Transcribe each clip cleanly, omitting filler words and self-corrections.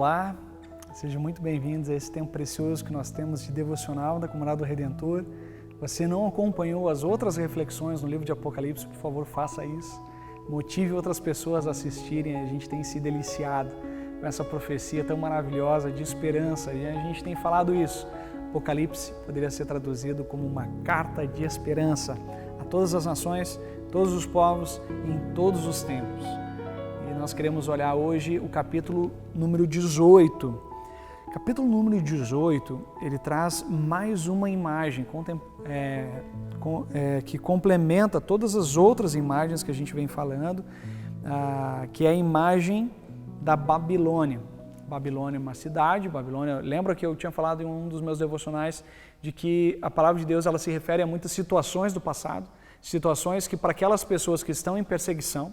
Olá, sejam muito bem-vindos a esse tempo precioso que nós temos de devocional da Comunidade do Redentor. Você não acompanhou as outras reflexões no livro de Apocalipse, por favor, faça isso. Motive outras pessoas a assistirem, a gente tem se deliciado com essa profecia tão maravilhosa de esperança e a gente tem falado isso. Apocalipse poderia ser traduzido como uma carta de esperança a todas as nações, todos os povos e em todos os tempos. E nós queremos olhar hoje o capítulo número 18. Capítulo número 18, ele traz mais uma imagem que complementa todas as outras imagens que a gente vem falando, que é a imagem da Babilônia. Babilônia é uma cidade, Babilônia, lembra que eu tinha falado em um dos meus devocionais de que a palavra de Deus ela se refere a muitas situações do passado, situações que para aquelas pessoas que estão em perseguição,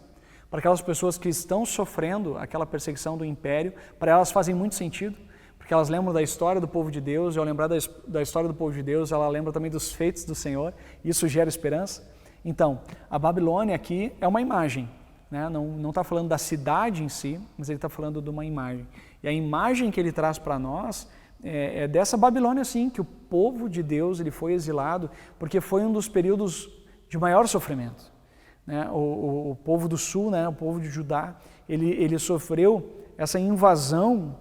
para aquelas pessoas que estão sofrendo aquela perseguição do império, para elas fazem muito sentido, porque elas lembram da história do povo de Deus, e ao lembrar da história do povo de Deus, ela lembra também dos feitos do Senhor, e isso gera esperança. Então, a Babilônia aqui é uma imagem, né? Não está falando da cidade em si, mas ele está falando de uma imagem. E a imagem que ele traz para nós é dessa Babilônia, sim, que o povo de Deus ele foi exilado, porque foi um dos períodos de maior sofrimento. Né? O povo do sul, né? O povo de Judá, ele sofreu essa invasão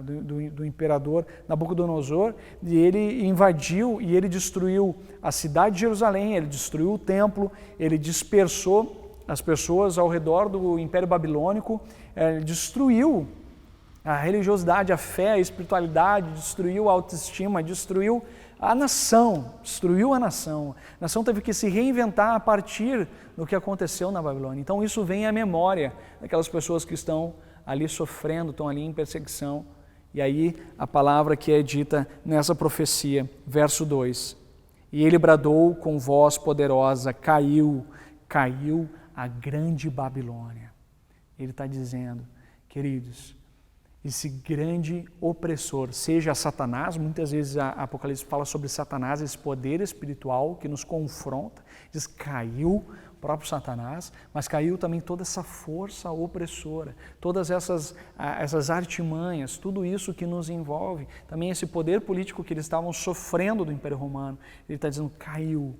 do imperador Nabucodonosor, e ele invadiu e ele destruiu a cidade de Jerusalém, ele destruiu o templo, ele dispersou as pessoas ao redor do Império Babilônico, destruiu a religiosidade, a fé, a espiritualidade, destruiu a autoestima, destruiu a nação, A nação teve que se reinventar a partir do que aconteceu na Babilônia. Então isso vem à memória daquelas pessoas que estão ali sofrendo, estão ali em perseguição. E aí a palavra que é dita nessa profecia, verso 2. E ele bradou com voz poderosa, caiu a grande Babilônia. Ele está dizendo, queridos, esse grande opressor, seja Satanás, muitas vezes a Apocalipse fala sobre Satanás, esse poder espiritual que nos confronta, diz caiu o próprio Satanás, mas caiu também toda essa força opressora, todas essas artimanhas, tudo isso que nos envolve, também esse poder político que eles estavam sofrendo do Império Romano, ele está dizendo caiu,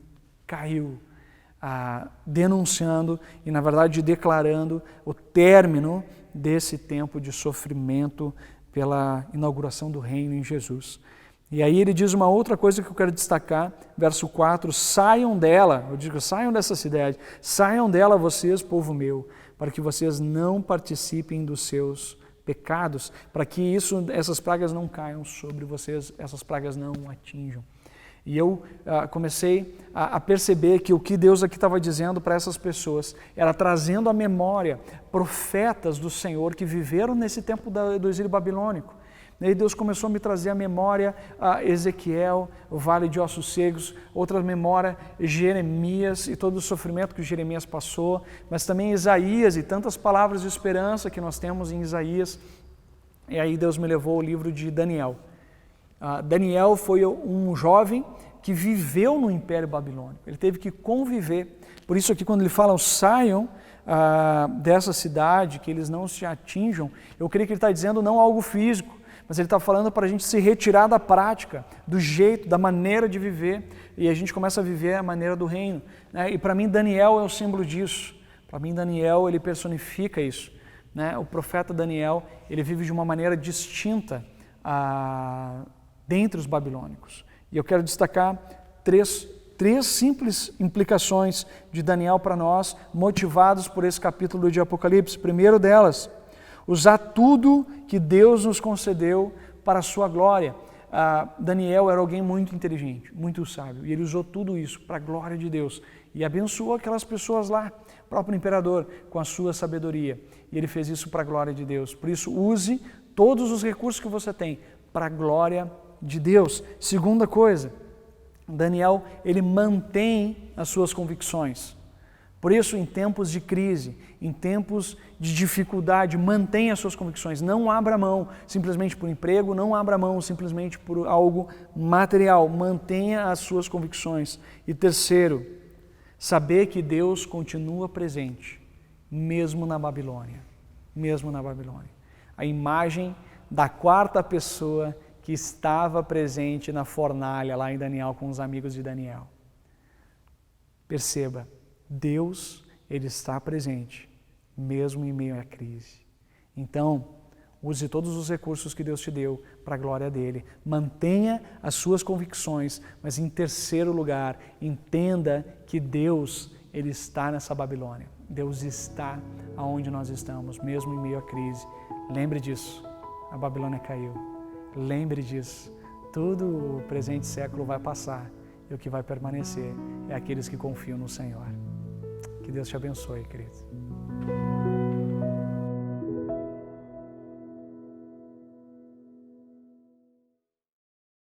denunciando e na verdade declarando o término desse tempo de sofrimento pela inauguração do reino em Jesus. E aí ele diz uma outra coisa que eu quero destacar, verso 4, saiam dela, eu digo, saiam dessa cidade, saiam dela vocês, povo meu, para que vocês não participem dos seus pecados, para que essas pragas não caiam sobre vocês, essas pragas não atinjam. E eu comecei a perceber que o que Deus aqui estava dizendo para essas pessoas era trazendo à memória profetas do Senhor que viveram nesse tempo do exílio babilônico. E Deus começou a me trazer à memória Ezequiel, o Vale de Ossos Secos, outra memória Jeremias e todo o sofrimento que Jeremias passou, mas também Isaías e tantas palavras de esperança que nós temos em Isaías. E aí Deus me levou ao livro de Daniel. Daniel foi um jovem que viveu no Império Babilônico, ele teve que conviver, por isso aqui quando ele fala saiam dessa cidade, que eles não se atinjam, eu creio que ele está dizendo não algo físico, mas ele está falando para a gente se retirar da prática, do jeito, da maneira de viver, e a gente começa a viver a maneira do reino, né? E para mim Daniel é o símbolo disso, para mim Daniel ele personifica isso, né? O profeta Daniel ele vive de uma maneira distinta dentre os babilônicos. E eu quero destacar três simples implicações de Daniel para nós, motivados por esse capítulo de Apocalipse. Primeiro delas, usar tudo que Deus nos concedeu para a sua glória. Daniel era alguém muito inteligente, muito sábio, e ele usou tudo isso para a glória de Deus e abençoou aquelas pessoas lá, o próprio imperador, com a sua sabedoria. E ele fez isso para a glória de Deus. Por isso, use todos os recursos que você tem para a glória de Deus. Segunda coisa, Daniel, ele mantém as suas convicções. Por isso, em tempos de crise, em tempos de dificuldade, mantenha as suas convicções. Não abra mão simplesmente por emprego, não abra mão simplesmente por algo material. Mantenha as suas convicções. E terceiro, saber que Deus continua presente, mesmo na Babilônia. a imagem da quarta pessoa que estava presente na fornalha lá em Daniel com os amigos de Daniel. Perceba, Deus, Ele está presente, mesmo em meio à crise. Então, use todos os recursos que Deus te deu para a glória dEle. Mantenha as suas convicções, mas em terceiro lugar, entenda que Deus, Ele está nessa Babilônia. Deus está aonde nós estamos, mesmo em meio à crise. Lembre disso, a Babilônia caiu. Lembre disso, todo o presente século vai passar e o que vai permanecer é aqueles que confiam no Senhor. Que Deus te abençoe, querido.